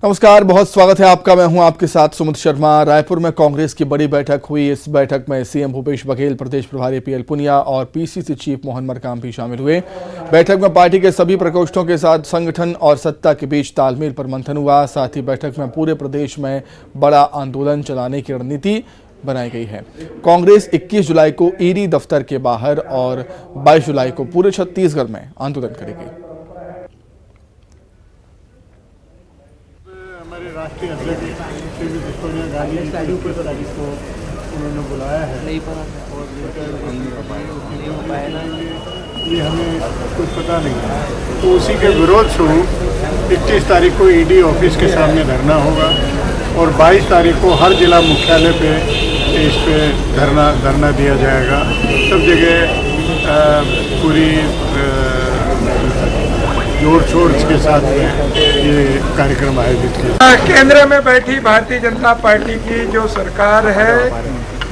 नमस्कार, बहुत स्वागत है आपका। मैं हूं आपके साथ सुमित शर्मा। रायपुर में कांग्रेस की बड़ी बैठक हुई। इस बैठक में सीएम भूपेश बघेल, प्रदेश प्रभारी पीएल पुनिया और पीसीसी चीफ मोहन मरकाम भी शामिल हुए। बैठक में पार्टी के सभी प्रकोष्ठों के साथ संगठन और सत्ता के बीच तालमेल पर मंथन हुआ। साथ ही बैठक में पूरे प्रदेश में बड़ा आंदोलन चलाने की रणनीति बनाई गई है। कांग्रेस 21 जुलाई को ईडी दफ्तर के बाहर और 22 जुलाई को पूरे छत्तीसगढ़ में आंदोलन करेगी। हमारे राष्ट्रीय अध्यक्ष श्रीमती सोनिया गांधी को उन्होंने बुलाया है और ये हमें कुछ पता नहीं है, तो उसी के विरोध स्वरूप 21 तारीख को ईडी ऑफिस के सामने धरना होगा और 22 तारीख को हर जिला मुख्यालय पे इस पे धरना दिया जाएगा। सब जगह पूरी जोर शोर के साथ में ये कार्यक्रम आयोजित किया। केंद्र में बैठी भारतीय जनता पार्टी की जो सरकार है,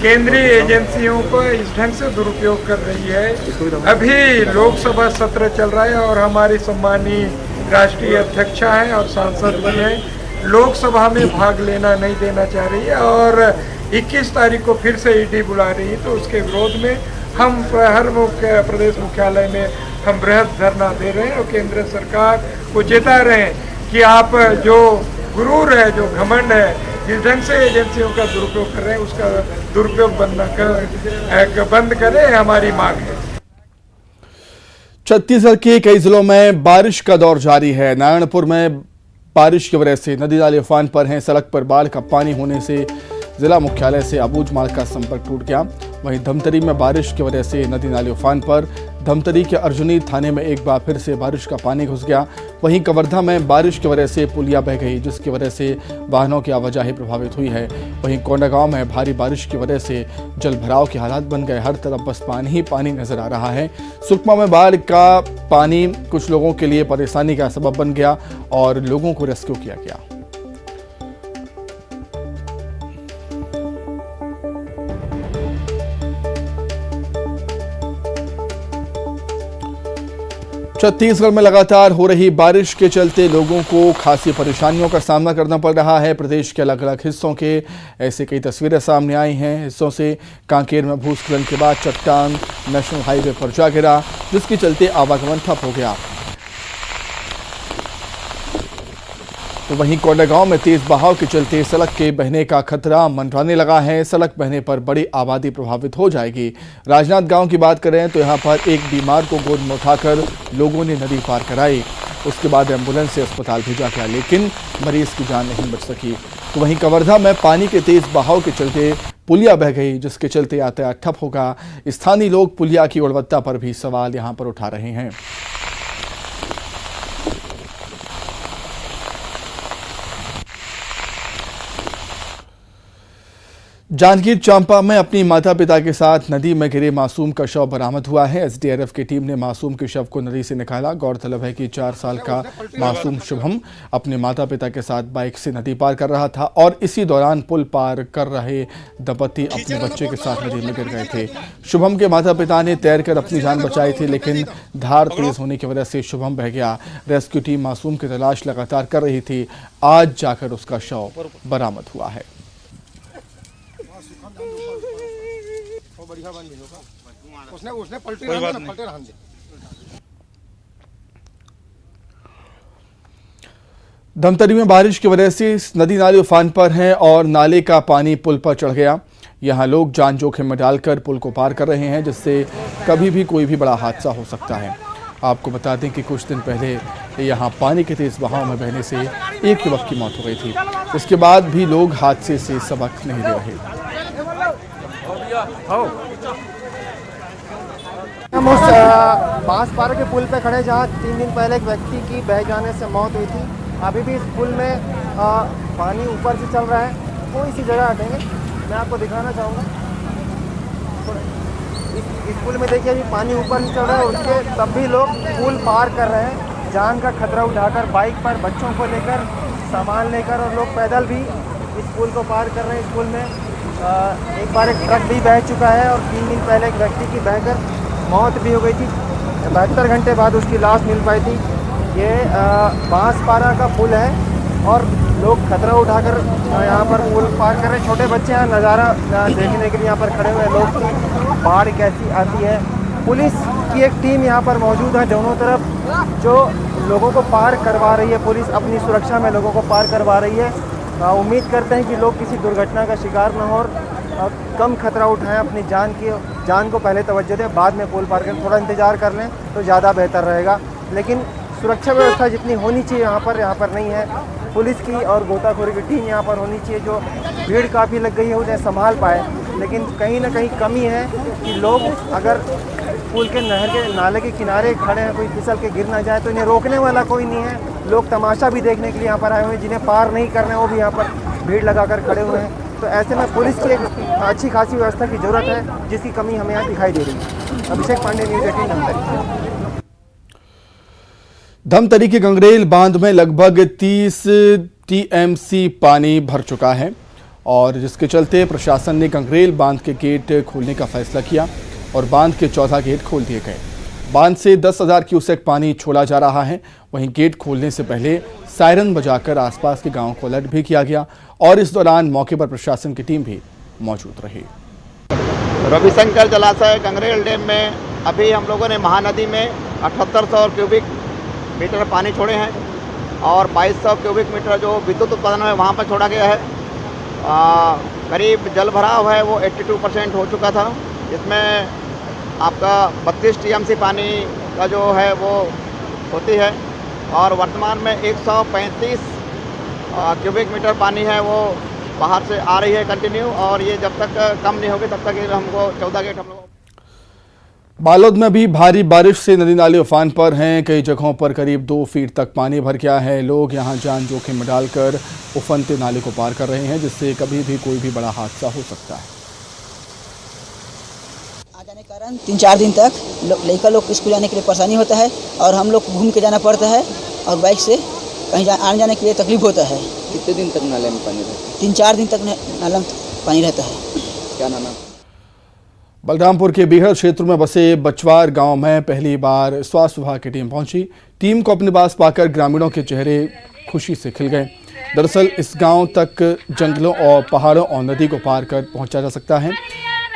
केंद्रीय एजेंसियों को इस ढंग से दुरुपयोग कर रही है। अभी लोकसभा सत्र चल रहा है और हमारी सम्मानीय राष्ट्रीय अध्यक्षा है और सांसद भी हैं, लोकसभा में भाग लेना नहीं देना चाह रही है और 21 तारीख को फिर से ईडी बुला रही है। तो उसके विरोध में हम हर प्रदेश मुख्यालय में हम बृहद धरना दे रहे हैं और केंद्र सरकार को चेता रहे हैं कि आप जो गुरूर है, जो घमंड है, जिस ढंग से एजेंसियों का दुरुपयोग कर रहे हैं, उसका दुरुपयोग बंद करें, हमारी मांग है। छत्तीसगढ़ के कई जिलों में बारिश का दौर जारी है। नारायणपुर में बारिश की वजह से नदी नाले उफान पर हैं। सड़क पर बाढ़ का पानी होने से जिला मुख्यालय से अबूझ मार्ग का संपर्क टूट गया। वहीं धमतरी में बारिश की वजह से नदी नाले उफान पर। धमतरी के अर्जुनी थाने में एक बार फिर से बारिश का पानी घुस गया। वहीं कवर्धा में बारिश की वजह से पुलिया बह गई, जिसकी वजह से वाहनों की आवाजाही प्रभावित हुई है। वहीं कोंडागांव में भारी बारिश की वजह से जलभराव के हालात बन गए। हर तरफ बस पानी ही पानी नजर आ रहा है। सुकमा में बाढ़ का पानी कुछ लोगों के लिए परेशानी का सबब बन गया और लोगों को रेस्क्यू किया गया। छत्तीसगढ़ में लगातार हो रही बारिश के चलते लोगों को खासी परेशानियों का सामना करना पड़ रहा है। प्रदेश के अलग अलग हिस्सों के ऐसे कई तस्वीरें सामने आई हैं। हिस्सों से कांकेर में भूस्खलन के बाद चट्टान नेशनल हाईवे पर जा गिरा, जिसके चलते आवागमन ठप हो गया। तो वहीं कोंडागांव में तेज बहाव के चलते सड़क के बहने का खतरा मंडराने लगा है। सड़क बहने पर बड़ी आबादी प्रभावित हो जाएगी। राजनाथ गांव की बात करें तो यहां पर एक बीमार को गोद में उठाकर लोगों ने नदी पार कराई। उसके बाद एम्बुलेंस से अस्पताल भेजा गया, लेकिन मरीज की जान नहीं बच सकी। तो वहीं कवर्धा में पानी के तेज बहाव के चलते पुलिया बह गई, जिसके चलते यातायात ठप होगा। स्थानीय लोग पुलिया की गुणवत्ता पर भी सवाल यहां पर उठा रहे हैं। जांजगीर चांपा में अपनी माता पिता के साथ नदी में गिरे मासूम का शव बरामद हुआ है। एसडीआरएफ की टीम ने मासूम के शव को नदी से निकाला। गौरतलब है कि 4 साल का मासूम शुभम अपने माता पिता के साथ बाइक से नदी पार कर रहा था और इसी दौरान पुल पार कर रहे दंपति अपने बच्चे के साथ नदी में गिर गए थे। शुभम के माता पिता ने तैरकर अपनी जान बचाई थी, लेकिन धार तेज होने की वजह से शुभम बह गया। रेस्क्यू टीम मासूम की तलाश लगातार कर रही थी। आज जाकर उसका शव बरामद हुआ है। उसने पलटे धमतरी में बारिश की वजह से नदी नाले उफान पर हैं और नाले का पानी पुल पर चढ़ गया। यहां लोग जान जोखिम में डालकर पुल को पार कर रहे हैं, जिससे कभी भी कोई भी बड़ा हादसा हो सकता है। आपको बता दें कि कुछ दिन पहले यहां पानी के तेज बहाव में बहने से एक युवक की मौत हो गई थी। इसके बाद भी लोग हादसे से सबक नहीं ले रहे। हम उस बांसपारा के पुल पे खड़े, जहाँ 3 दिन पहले एक व्यक्ति की बह जाने से मौत हुई थी। अभी भी इस पुल में पानी ऊपर से चल रहा है। कोई सी जगह हटेंगे, मैं आपको दिखाना चाहूँगा। इस पुल में देखिए अभी पानी ऊपर से चल रहा है, उसके तब भी लोग पुल पार कर रहे हैं, जान का खतरा उठाकर, बाइक पर बच्चों को लेकर, सामान लेकर, और लोग पैदल भी इस पुल को पार कर रहे हैं। इस पुल में एक बार एक ट्रक भी बह चुका है और 3 दिन पहले एक व्यक्ति की बहकर मौत भी हो गई थी। 72 घंटे बाद उसकी लाश मिल पाई थी। ये बांसपारा का पुल है और लोग खतरा उठाकर यहाँ पर पुल पार कर रहे हैं। छोटे बच्चे यहाँ नज़ारा देखने के लिए यहाँ पर खड़े हुए हैं लोग की बाढ़ कैसी आती है। पुलिस की एक टीम यहाँ पर मौजूद है दोनों तरफ, जो लोगों को पार करवा रही है। पुलिस अपनी सुरक्षा में लोगों को पार करवा रही है। उम्मीद करते हैं कि लोग किसी दुर्घटना का शिकार न हो और कम खतरा उठाएं, अपनी जान को पहले तवज्जो दें, बाद में पुल पार कर थोड़ा इंतज़ार कर लें तो ज़्यादा बेहतर रहेगा। लेकिन सुरक्षा व्यवस्था जितनी होनी चाहिए यहाँ पर नहीं है। पुलिस की और गोताखोरी की टीम यहाँ पर होनी चाहिए, जो भीड़ काफ़ी लग गई है उन्हें संभाल पाए। लेकिन कहीं ना कहीं कमी है कि लोग अगर पुल के नहर के नाले के किनारे खड़े हैं, कोई फिसल के गिर ना जाए, तो इन्हें रोकने वाला कोई नहीं है। लोग तमाशा भी देखने के लिए यहाँ पर आए हुए हैं, जिन्हें पार नहीं करना है वो भी यहाँ पर भीड़ लगाकर खड़े हुए हैं। तो ऐसे में पुलिस की एक अच्छी खासी व्यवस्था की ज़रूरत है, जिसकी कमी हमें यहाँ दिखाई दे रही है। अभिषेक पांडे, न्यूज़ 18 धमतरी। धमतरी के गंगरेल बांध में लगभग 30 टीएमसी पानी भर चुका है और जिसके चलते प्रशासन ने गंगरेल बांध के गेट खोलने का फैसला किया और बांध के 14 गेट खोल दिए गए। बांध से 10,000 क्यूसेक पानी छोड़ा जा रहा है। वहीं गेट खोलने से पहले सायरन बजाकर आसपास के गांवों को अलर्ट भी किया गया और इस दौरान मौके पर प्रशासन की टीम भी मौजूद रही। रविशंकर जलाशय गंगरेल डैम में अभी हम लोगों ने महानदी में 7800 क्यूबिक मीटर पानी छोड़े हैं और 2200 क्यूबिक मीटर जो विद्युत उत्पादन है वहाँ पर छोड़ा गया है। करीब जल भराव है वो 82% हो चुका था, जिसमें आपका 32 टीएमसी पानी का जो है वो होती है और वर्तमान में 135 क्यूबिक मीटर पानी है वो बाहर से आ रही है कंटिन्यू, और ये जब तक कम नहीं होगी तब तक हमको 14 गेट हम लोग। बालोद में भी भारी बारिश से नदी नाले उफान पर हैं। कई जगहों पर करीब 2 फीट तक पानी भर गया है। लोग यहां जान जोखिम में डालकर उफनते नाले को पार कर रहे हैं, जिससे कभी भी कोई भी बड़ा हादसा हो सकता है। आ जाने के कारण 3-4 दिन तक लड़का लोग स्कूल जाने के लिए परेशानी होता है और हम लोग घूम के जाना पड़ता है और बाइक से कहीं आने जाने के लिए तकलीफ होता है। कितने दिन तक नाले में पानी रहता है? 3-4 दिन तक नाले में पानी रहता है। क्या नाम है? बलरामपुर के बीहड़ क्षेत्र में बसे बचवार गांव में पहली बार स्वास्थ्य विभाग की टीम पहुंची। टीम को अपने पास पाकर ग्रामीणों के चेहरे खुशी से खिल गए। दरअसल इस गांव तक जंगलों और पहाड़ों और नदी को पार कर पहुंचा जा सकता है।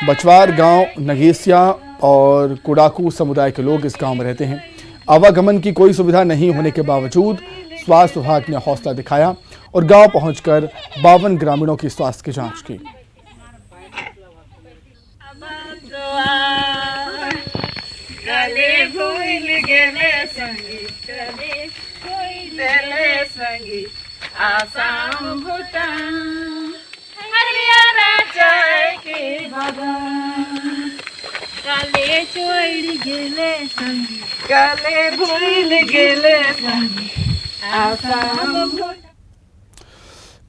बचवार गांव नगेसिया और कुडाकू समुदाय के लोग इस गांव में रहते हैं। आवागमन की कोई सुविधा नहीं होने के बावजूद स्वास्थ्य विभाग ने हौसला दिखाया और गांव पहुंचकर 52 ग्रामीणों की स्वास्थ्य की जांच की। आसाम भूटान हरियाणा चाय के बागान काले छोड़ गेले संगी काले भूल गेले संगी आसाम भूटान।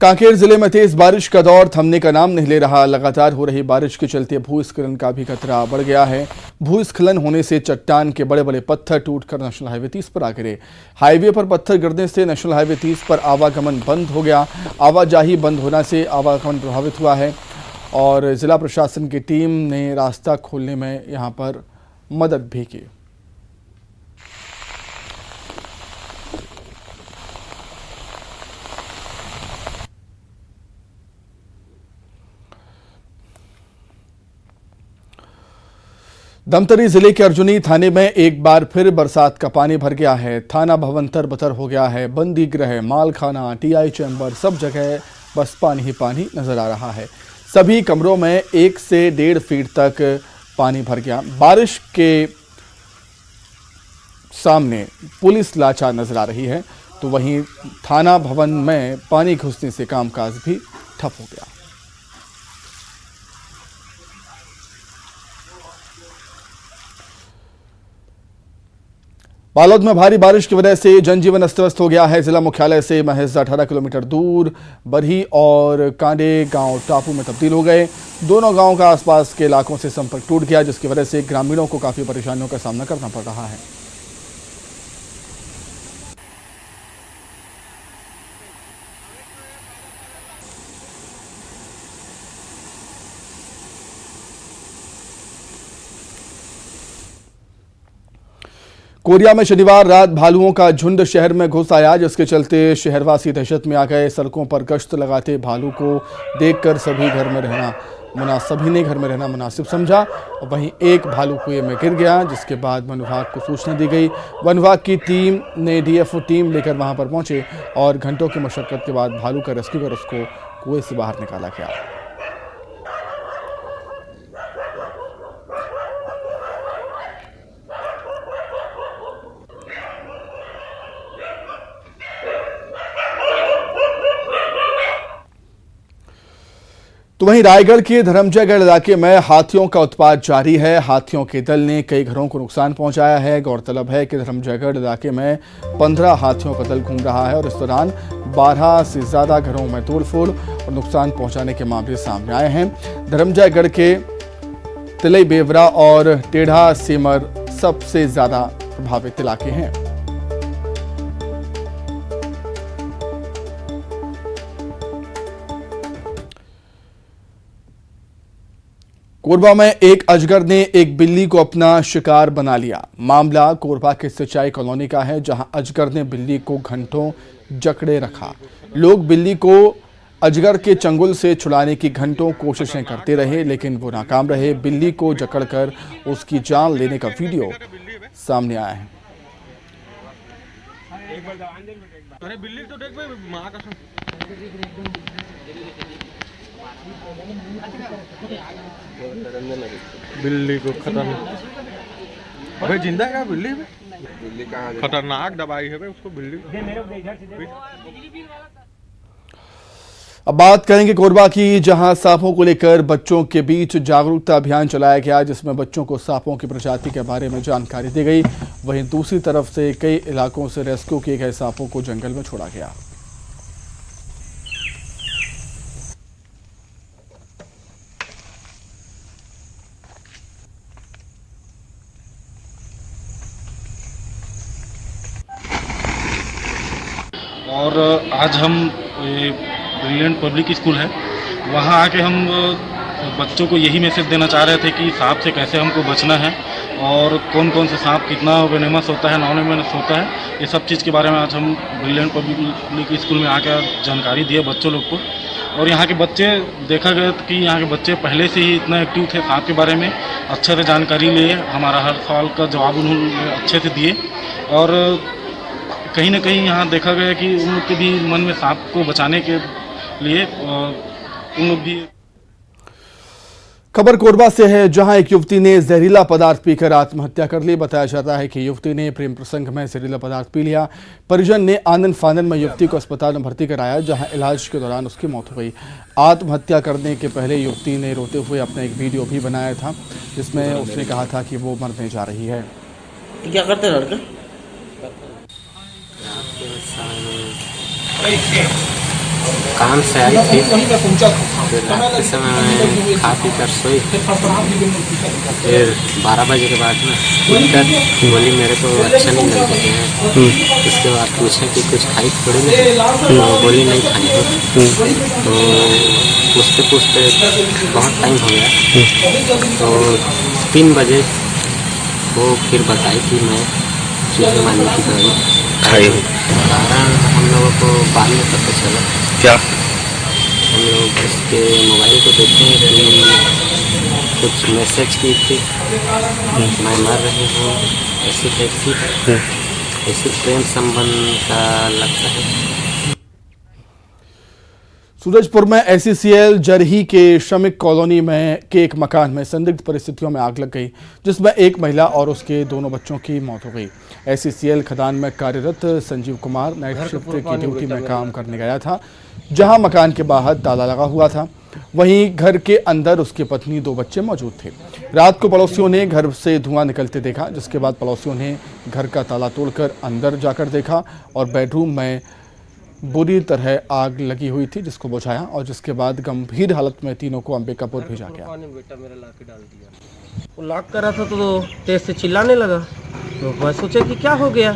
कांकेर जिले में तेज बारिश का दौर थमने का नाम नहीं ले रहा। लगातार हो रही बारिश के चलते भूस्खलन का भी खतरा बढ़ गया है। भूस्खलन होने से चट्टान के बड़े बड़े पत्थर टूटकर नेशनल हाईवे 30 पर आ गिरे। हाईवे पर पत्थर गिरने से नेशनल हाईवे 30 पर आवागमन बंद हो गया। आवाजाही बंद होने से आवागमन प्रभावित हुआ है और जिला प्रशासन की टीम ने रास्ता खोलने में यहाँ पर मदद भी की। धमतरी जिले के अर्जुनी थाने में एक बार फिर बरसात का पानी भर गया है। थाना भवन तर-बतर हो गया है। बंदी गृह, मालखाना, टीआई चैम्बर, सब जगह बस पानी ही पानी नजर आ रहा है। सभी कमरों में 1 से 1.5 फीट तक पानी भर गया। बारिश के सामने पुलिस लाचार नजर आ रही है, तो वहीं थाना भवन में पानी घुसने से कामकाज भी ठप हो गया। बालोद में भारी बारिश की वजह से जनजीवन अस्त व्यस्त हो गया है। जिला मुख्यालय से महज 18 किलोमीटर दूर बरही और कांडे गांव टापू में तब्दील हो गए। दोनों गांवों का आसपास के इलाकों से संपर्क टूट गया, जिसकी वजह से ग्रामीणों को काफी परेशानियों का सामना करना पड़ रहा है। कोरिया में शनिवार रात भालुओं का झुंड शहर में घुस आया, जिसके चलते शहरवासी दहशत में आ गए। सड़कों पर गश्त लगाते भालू को देखकर सभी ने घर में रहना मुनासिब समझा। और वहीं एक भालू कुएं में गिर गया, जिसके बाद वन विभाग को सूचना दी गई। वन विभाग की टीम ने डीएफओ टीम लेकर वहां पर पहुंचे और घंटों की मशक्कत के बाद भालू का रेस्क्यू कर उसको कुएं से बाहर निकाला गया। तो वहीं रायगढ़ के धर्मजयगढ़ इलाके में हाथियों का उत्पात जारी है। हाथियों के दल ने कई घरों को नुकसान पहुंचाया है। गौरतलब है कि धर्मजयगढ़ इलाके में 15 हाथियों का दल घूम रहा है और इस दौरान 12 से ज्यादा घरों में तोड़फोड़ और नुकसान पहुंचाने के मामले सामने आए हैं। धर्मजयगढ़ के तिलई बेवरा और टेढ़ा सेमर सबसे ज्यादा प्रभावित इलाके हैं। कोरबा में एक अजगर ने एक बिल्ली को अपना शिकार बना लिया। मामला कोरबा के सिंचाई कॉलोनी का है, जहां अजगर ने बिल्ली को घंटों जकड़े रखा। लोग बिल्ली को अजगर के चंगुल से छुड़ाने की घंटों कोशिशें करते रहे, लेकिन वो नाकाम रहे। बिल्ली को जकड़कर उसकी जान लेने का वीडियो सामने आया है। बिल्ली को खतरनाक, अबे जिंदा है बिल्ली में? बिल्ली कहाँ खतरनाक दवाई है उसको बिल्ली। अब बात करेंगे कोरबा की, जहां सांपों को लेकर बच्चों के बीच जागरूकता अभियान चलाया गया, जिसमें बच्चों को सांपों की प्रजाति के बारे में जानकारी दी गई। वहीं दूसरी तरफ से कई इलाकों से रेस्क्यू किए गए सांपों को जंगल में छोड़ा गया। और आज हम ब्रिलियंट पब्लिक स्कूल है, वहाँ आके हम बच्चों को यही मैसेज देना चाह रहे थे कि सांप से कैसे हमको बचना है और कौन कौन से सांप कितना वेनेमस होता है, नॉन वेनेमस होता है, ये सब चीज़ के बारे में आज हम ब्रिलियंट पब्लिक स्कूल में आकर जानकारी दिए बच्चों लोग को। और यहाँ के बच्चे देखा गया कि यहाँ के बच्चे पहले से ही इतना एक्टिव थे, सांप के बारे में अच्छे से जानकारी लिए, हमारा हर सवाल का जवाब उन्होंने अच्छे से दिए। और कहीं ना कहीं यहाँ देखा गया कि उन लोग के भी मन में सांप को बचाने के लिए उन लोग भी। खबर कोरबा से है, जहां एक युवती ने जहरीला पदार्थ पीकर आत्महत्या कर ली। बताया जाता है कि युवती ने प्रेम प्रसंग में जहरीला पदार्थ पी लिया। परिजन ने आनंद फानन में युवती को अस्पताल में भर्ती कराया, जहां इलाज के दौरान उसकी मौत हो गई। आत्महत्या करने के पहले युवती ने रोते हुए अपना एक वीडियो भी बनाया था, जिसमें उसने कहा था कि वो मरने जा रही है। क्या करते लड़के? काम से आई थी, फिर रात के समय में खा पी कर सोई। फिर 12 बजे के बाद ना उठकर बोली मेरे को अच्छा नहीं लग रहा है। उसके बाद पूछा कि कुछ खाई थोड़ी नहीं, तो बोली नहीं खाई तो पूछते पूछते बहुत टाइम हो गया। तो 3 बजे वो फिर बताई कि मैं चूहे मारने की दवाई खाई हूँ। कारण हम लोगों को बाद में पता चला। क्या? हम लोग उसके मोबाइल को देखते हैं कि कुछ मैसेज की थी, मैं मर रही हूँ ऐसी टैक्सी, ऐसे प्रेम संबंध का लगता है। सूरजपुर में एसईसीएल जरही के श्रमिक कॉलोनी में के एक मकान में संदिग्ध परिस्थितियों में आग लग गई, जिसमें एक महिला और उसके दोनों बच्चों की मौत हो गई। एसईसीएल खदान में कार्यरत संजीव कुमार नाइट शिफ्ट की ड्यूटी में काम करने गया था, जहां मकान के बाहर ताला लगा हुआ था। वहीं घर के अंदर उसकी पत्नी 2 बच्चे मौजूद थे। रात को पड़ोसियों ने घर से धुआं निकलते देखा, जिसके बाद पड़ोसियों ने घर का ताला तोड़कर अंदर जाकर देखा और बेडरूम में बुरी तरह आग लगी हुई थी, जिसको बुझाया और जिसके बाद गंभीर हालत में तीनों को अंबिकापुर भेजा गया। वो लॉक करा था तो तेज से चिल्लाने लगा, तो मैं सोचा कि क्या हो गया।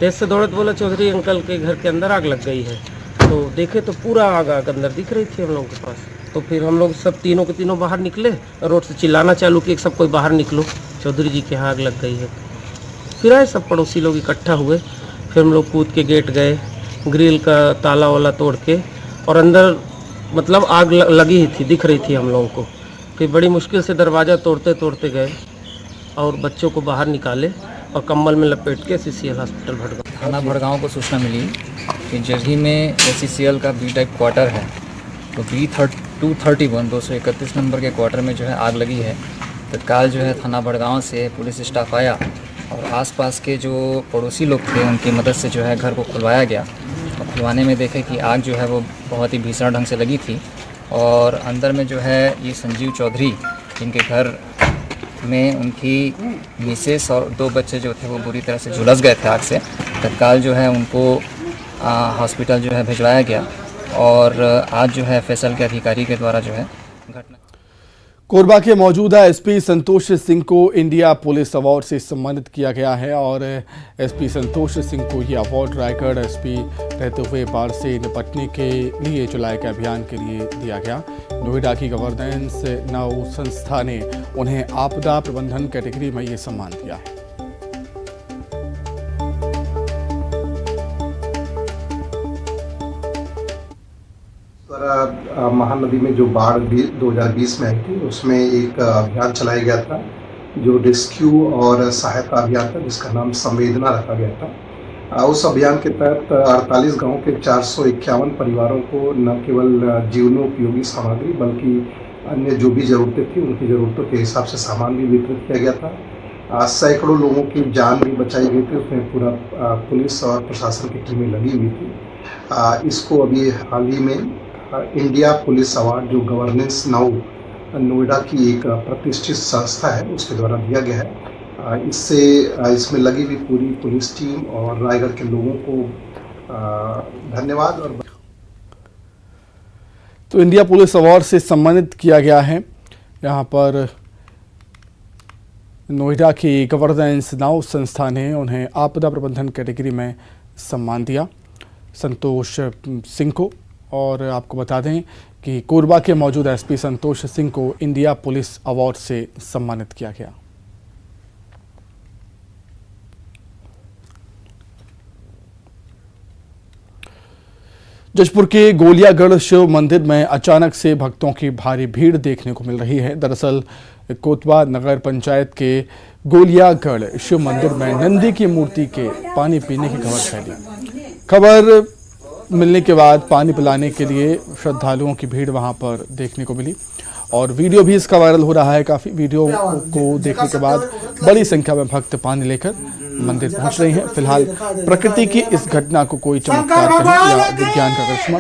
तेज से दौड़े तो बोला चौधरी अंकल के घर के अंदर आग लग गई है। तो देखे तो पूरा आग अंदर दिख रही थी हम लोगों के पास। तो फिर हम लोग सब तीनों के तीनों बाहर निकले, रोड से चिल्लाना चालू किए सब कोई बाहर निकलो, चौधरी जी के यहाँ आग लग गई है। फिर आए सब पड़ोसी लोग इकट्ठा हुए, फिर हम लोग कूद के गेट गए, ग्रिल का ताला वाला तोड़ के, और अंदर मतलब आग लगी ही थी, दिख रही थी हम लोगों को। फिर बड़ी मुश्किल से दरवाज़ा तोड़ते तोड़ते गए और बच्चों को बाहर निकाले और कंबल में लपेट के CCL हॉस्पिटल भड़गांव। थाना भड़गांव को सूचना मिली कि जगही में SCCL का B टाइप क्वार्टर है, तो B231 231 नंबर के क्वार्टर में जो है आग लगी है। तत्काल जो है थाना भड़गांव से पुलिस स्टाफ आया और आसपास के जो पड़ोसी लोग थे उनकी मदद से जो है घर को खुलवाया गया, और खुलवाने में देखे कि आग जो है वो बहुत ही भीषण ढंग से लगी थी, और अंदर में जो है ये संजीव चौधरी, जिनके घर में उनकी मिसेस और 2 बच्चे जो थे वो बुरी तरह से झुलस गए थे आग से। तत्काल जो है उनको हॉस्पिटल जो है भिजवाया गया, और आज जो है फैसल के अधिकारी के द्वारा जो है घटना। कोरबा के मौजूदा SP संतोष सिंह को इंडिया पुलिस अवार्ड से सम्मानित किया गया है, और SP संतोष सिंह को ये अवार्ड रायगढ़ SP रहते हुए बाढ़ से निपटने के लिए चलाए गए अभियान के लिए दिया गया। नोएडा की गवर्नेंस नाउ संस्था ने उन्हें आपदा प्रबंधन कैटेगरी में ये सम्मान दिया है। महानदी में जो बाढ़ 2020 में आई थी, उसमें एक अभियान चलाया गया था जो रेस्क्यू और सहायता अभियान था, जिसका नाम संवेदना रखा गया था। उस अभियान के तहत 48 गांवों के 451 परिवारों को न केवल जीवनोपयोगी सामग्री बल्कि अन्य जो भी ज़रूरतें थी उनकी ज़रूरतों के हिसाब से सामान भी वितरित किया गया था। सैकड़ों लोगों की जान भी बचाई गई थी, उसमें पूरा पुलिस और प्रशासन की टीमें लगी हुई थी। इसको अभी हाल ही में इंडिया पुलिस अवार्ड जो गवर्नेंस नाउ नोएडा की एक प्रतिष्ठित संस्था है उसके द्वारा दिया गया है। इसमें लगी हुई पूरी पुलिस टीम और रायगढ़ के लोगों को धन्यवाद। और तो इंडिया पुलिस अवार्ड से सम्मानित किया गया है। यहाँ पर नोएडा की गवर्नेंस नाउ संस्था ने उन्हें आपदा प्रबंधन कैटेगरी में सम्मान दिया, संतोष सिंह को। और आपको बता दें कि कोरबा के मौजूदा SP संतोष सिंह को इंडिया पुलिस अवार्ड से सम्मानित किया गया। जशपुर के गोलियागढ़ शिव मंदिर में अचानक से भक्तों की भारी भीड़ देखने को मिल रही है। दरअसल कोतवा नगर पंचायत के गोलियागढ़ शिव मंदिर में नंदी की मूर्ति के पानी पीने की खबर फैली। खबर मिलने के बाद पानी पिलाने के लिए श्रद्धालुओं की भीड़ वहां पर देखने को मिली, और वीडियो भी इसका वायरल हो रहा है। काफ़ी वीडियो को देखने के बाद बड़ी संख्या में भक्त पानी लेकर मंदिर पहुंच रहे हैं। फिलहाल प्रकृति की इस घटना को कोई चमत्कार कहें या विज्ञान का करिश्मा,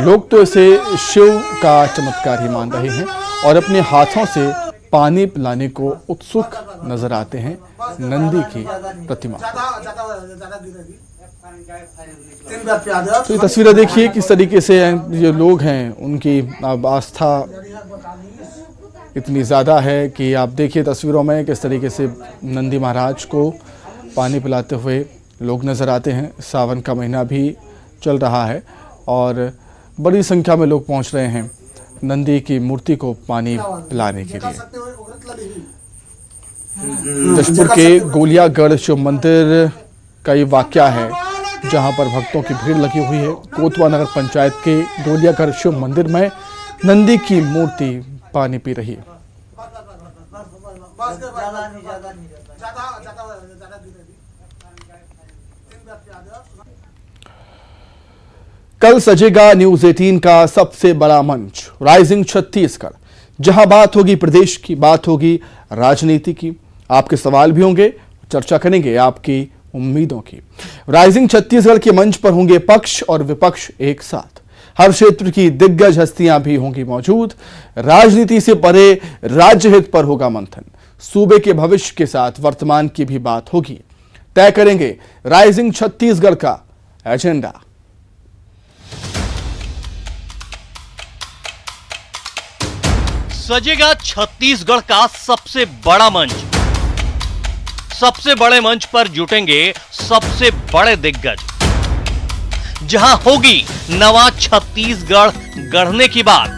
लोग तो इसे शिव का चमत्कार ही मान रहे हैं और अपने हाथों से पानी पिलाने को उत्सुक नजर आते हैं नंदी की प्रतिमा। तो ये तस्वीरें देखिए किस तरीके से जो लोग हैं उनकी आस्था इतनी ज़्यादा है कि आप देखिए तस्वीरों में किस तरीके से नंदी महाराज को पानी पिलाते हुए लोग नज़र आते हैं। सावन का महीना भी चल रहा है और बड़ी संख्या में लोग पहुंच रहे हैं नंदी की मूर्ति को पानी पिलाने के लिए। जशपुर के गोलियागढ़ शिव मंदिर का ये वाकया है जहां पर भक्तों की भीड़ लगी हुई है। कोतवा नगर पंचायत के गोलियागढ़ शिव मंदिर में नंदी की मूर्ति पानी पी रही है। कल सजेगा न्यूज 18 का सबसे बड़ा मंच राइजिंग छत्तीसगढ़, जहां बात होगी प्रदेश की, बात होगी राजनीति की, आपके सवाल भी होंगे, चर्चा करेंगे आपकी उम्मीदों की। राइजिंग छत्तीसगढ़ के मंच पर होंगे पक्ष और विपक्ष एक साथ, हर क्षेत्र की दिग्गज हस्तियां भी होंगी मौजूद। राजनीति से परे राज्य हित पर होगा मंथन, सूबे के भविष्य के साथ वर्तमान की भी बात होगी। तय करेंगे राइजिंग छत्तीसगढ़ का एजेंडा। सजेगा छत्तीसगढ़ का सबसे बड़ा मंच। सबसे बड़े मंच पर जुटेंगे सबसे बड़े दिग्गज, जहां होगी नवा छत्तीसगढ़ गढ़ने की बात।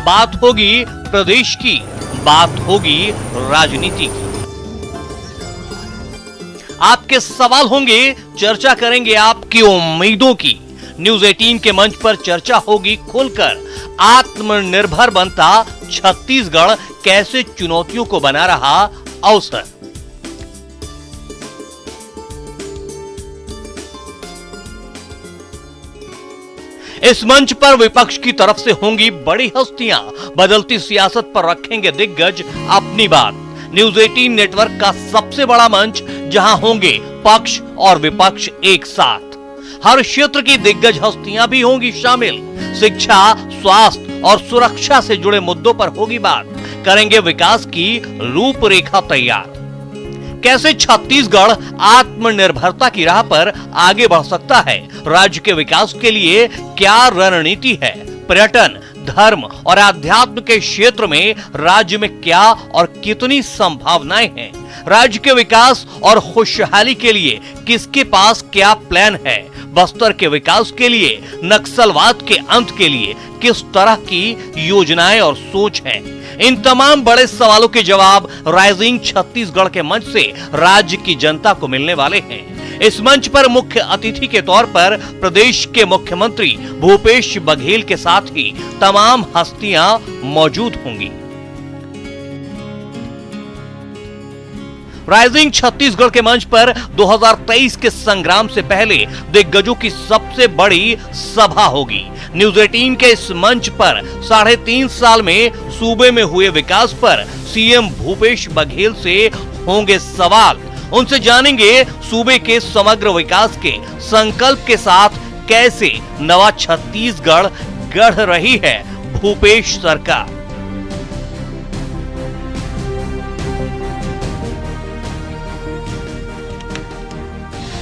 बात होगी प्रदेश की, बात होगी राजनीति की। आपके सवाल होंगे, चर्चा करेंगे आपकी उम्मीदों की। न्यूज 18 के मंच पर चर्चा होगी खुलकर। आत्मनिर्भर बनता छत्तीसगढ़ कैसे चुनौतियों को बना रहा अवसर। इस मंच पर विपक्ष की तरफ से होंगी बड़ी हस्तियां, बदलती सियासत पर रखेंगे दिग्गज अपनी बात। न्यूज 18 नेटवर्क का सबसे बड़ा मंच, जहां होंगे पक्ष और विपक्ष एक साथ। हर क्षेत्र की दिग्गज हस्तियां भी होंगी शामिल। शिक्षा, स्वास्थ्य और सुरक्षा से जुड़े मुद्दों पर होगी बात। करेंगे विकास की रूपरेखा तैयार। कैसे छत्तीसगढ़ आत्मनिर्भरता की राह पर आगे बढ़ सकता है, राज्य के विकास के लिए क्या रणनीति है, पर्यटन, धर्म और आध्यात्म के क्षेत्र में राज्य में क्या और कितनी संभावनाएं हैं, राज्य के विकास और खुशहाली के लिए किसके पास क्या प्लान है, बस्तर के विकास के लिए, नक्सलवाद के अंत के लिए किस तरह की योजनाएं और सोच है। इन तमाम बड़े सवालों के जवाब राइजिंग छत्तीसगढ़ के मंच से राज्य की जनता को मिलने वाले हैं। इस मंच पर मुख्य अतिथि के तौर पर प्रदेश के मुख्यमंत्री भूपेश बघेल के साथ ही तमाम हस्तियां मौजूद होंगी। राइजिंग छत्तीसगढ़ के मंच पर 2023 के संग्राम से पहले दिग्गजों की सबसे बड़ी सभा होगी। न्यूज 18 के इस मंच पर 3.5 साल में सूबे में हुए विकास पर सीएम भूपेश बघेल से होंगे सवाल। उनसे जानेंगे सूबे के समग्र विकास के संकल्प के साथ कैसे नवा छत्तीसगढ़ गढ़ रही है भूपेश सरकार।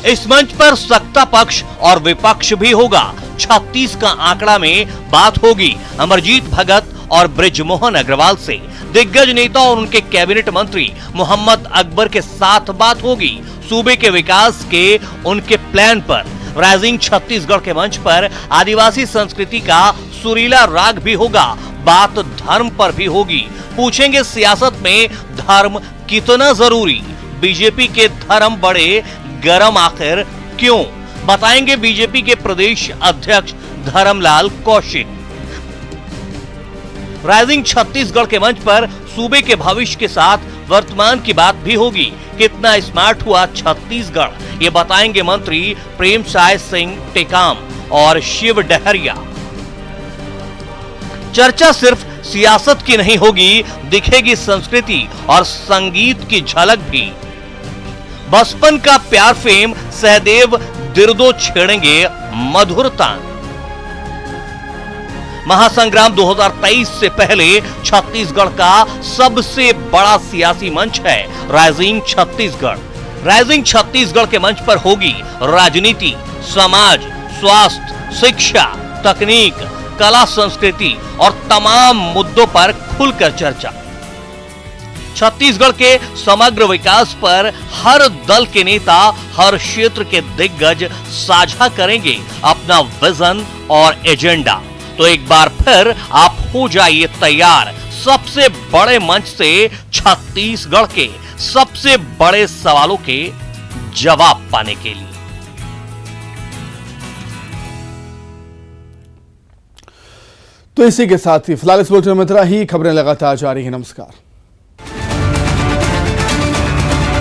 इस मंच पर सत्ता पक्ष और विपक्ष भी होगा। 36 का आंकड़ा में बात होगी अमरजीत भगत और बृजमोहन अग्रवाल से। दिग्गज नेता और उनके कैबिनेट मंत्री मोहम्मद अकबर के साथ बात होगी सूबे के विकास के उनके प्लान पर। राइजिंग छत्तीसगढ़ के मंच पर आदिवासी संस्कृति का सुरीला राग भी होगा। बात धर्म पर भी होगी। पूछेंगे सियासत में धर्म कितना जरूरी, बीजेपी के धर्म बड़े गरम आखिर क्यों, बताएंगे बीजेपी के प्रदेश अध्यक्ष धर्मलाल कौशिक। राइजिंग छत्तीसगढ़ के मंच पर सूबे के भविष्य के साथ वर्तमान की बात भी होगी। कितना स्मार्ट हुआ छत्तीसगढ़, ये बताएंगे मंत्री प्रेमसाय सिंह टेकाम और शिव डहरिया। चर्चा सिर्फ सियासत की नहीं होगी, दिखेगी संस्कृति और संगीत की झलक भी। बचपन का प्यार फेम सहदेव दिर्दो छेड़ेंगे मधुर तान। महासंग्राम 2023 से पहले छत्तीसगढ़ का सबसे बड़ा सियासी मंच है राइजिंग छत्तीसगढ़। राइजिंग छत्तीसगढ़ के मंच पर होगी राजनीति, समाज, स्वास्थ्य, शिक्षा, तकनीक, कला, संस्कृति और तमाम मुद्दों पर खुलकर चर्चा। छत्तीसगढ़ के समग्र विकास पर हर दल के नेता, हर क्षेत्र के दिग्गज साझा करेंगे अपना विजन और एजेंडा। तो एक बार फिर आप हो जाइए तैयार सबसे बड़े मंच से छत्तीसगढ़ के सबसे बड़े सवालों के जवाब पाने के लिए। तो इसी के साथ ही फिलहाल इस बुलेटिन में इतना ही। खबरें लगातार जारी हैं। नमस्कार।